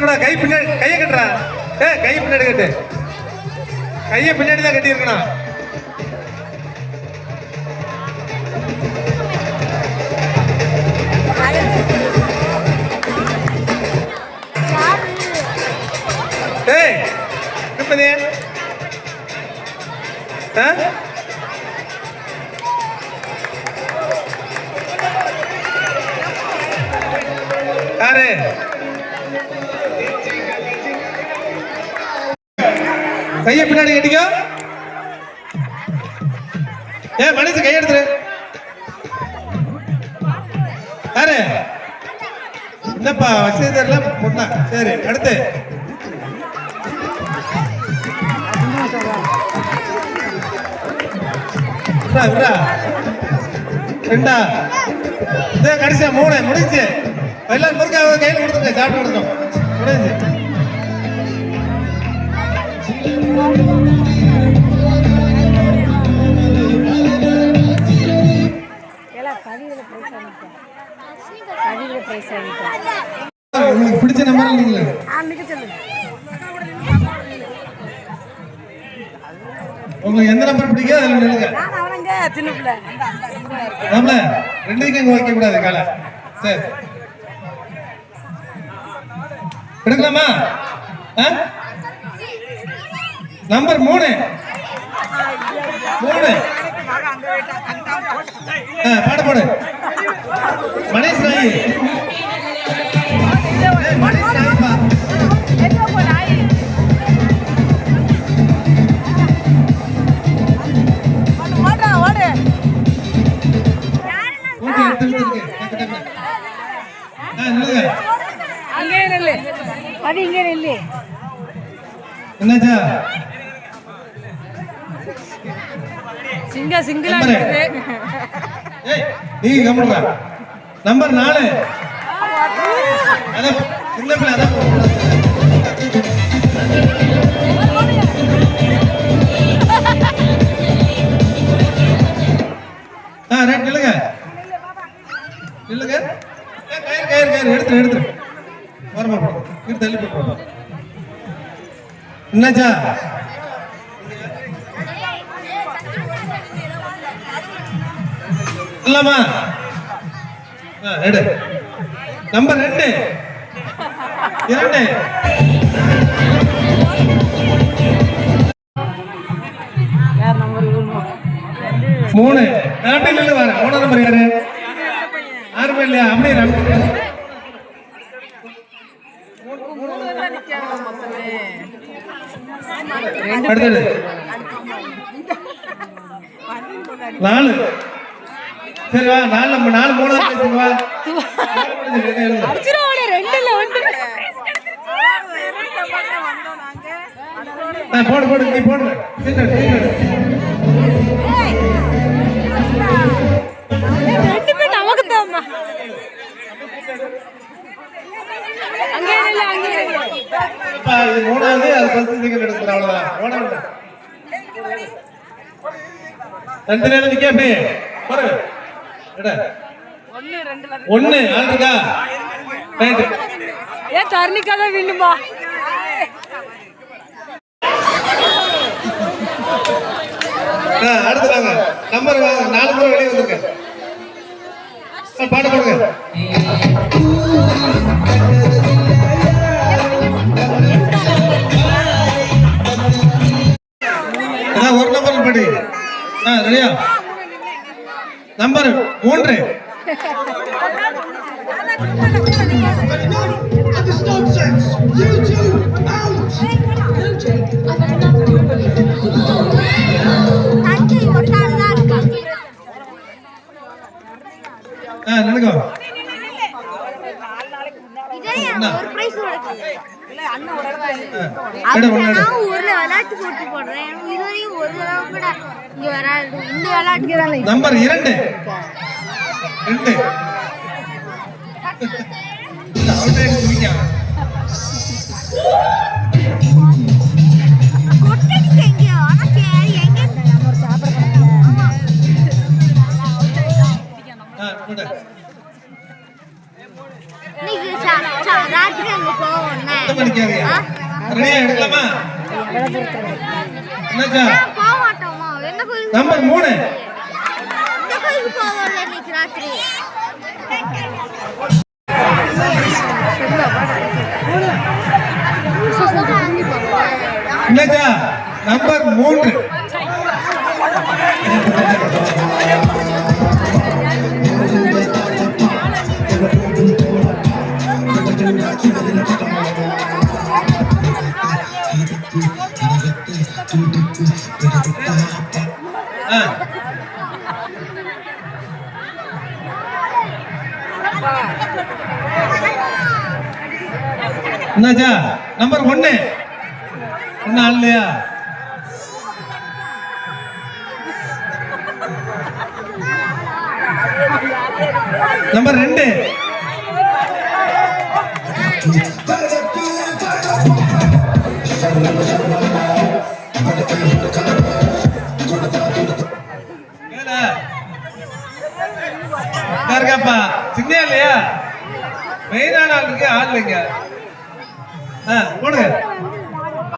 இருக்கடா, கை பின்னாடி, கையை கட்டுறா. கை பின்னாடி கட்டு, கையை பின்னாடி தான் கட்டி இருக்கணும். திருப்பதி யாரு கையை பின்னாடி கட்டிக்கோ. மனுஷன் கையை எடுத்துரு. யாரு என்னப்பா வசதி தெரியல பொண்ணா? சரி, அடுத்து ரெண்டா, கடைசியா 3 முடிஞ்சு. எல்லாம் முருகா கையில் கொடுத்துருங்க, சாப்பிட்டு கொடுத்தோம். முடிஞ்சு. உங்களுக்கு பிடிச்ச நம்பர் இல்லைங்களா? உங்களுக்கு எந்த நம்பர் பிடிக்கும் அதுல நில்லுங்க. சின்ன பிள்ளை நம்மள ரெண்டுக்கும் இங்க வைக்க கூடாது காலை. சரி, எடுக்கலாமா? நம்பர் 3 பாட போடு. மணேஷ் நாய், மணேஷ் நாய்ப்பா. என்னாச்சா? சிங்கிளா நீ கம்முடா. நம்பர் 4 அத சின்ன பிள்ளை அத ரைட். நில்லுங்க நில்லுங்க. கயிறு எடுத்து வரமா போடு. தள்ளி போட்டு என்னாச்சா? இல்லமா எடு. நம்பர் 2 3 நாட்டில் நின்று வர 3 நம்பர் யாரு? 6 பேர் இல்லையா? அப்படியே அடுத்தது 4. சரி வா, 4 நம்பர் 4 3 வா. போடு நீ போடு. இது 3வது, அது 10 செகண்ட் எடுத்துற. அவ்வளவுதான். 2 நேரம் நிக்க அப்படியே போடு. 1 ஆள் இருக்கா? ரைட். தர்ணிக்கா தான் வேணுமா? அடுத்து வாங்க. நம்பர் வாங்க. 4 முறை வெளியே வந்துருங்க. பாட்டு போடுங்க. ஒரு நம்பர் படி. ரெடியா? நம்பர் 3 நினைக்கோ. நம்பர் 2 ராத்திரி சத்தம் அடிக்காதீங்க. ரெடியா எடுக்கலாமா? என்னக்கா? நம்பர் 3. என்னக்கா? நம்பர் 3. என்னாச்சா? நம்பர் 1. ஒன்னும் ஆடலையா? நம்பர் 2. இருக்காப்பா சின்ன இல்லையா? மெயினான ஆள் இருக்கு, ஆள் இல்லைங்க. போடுங்க.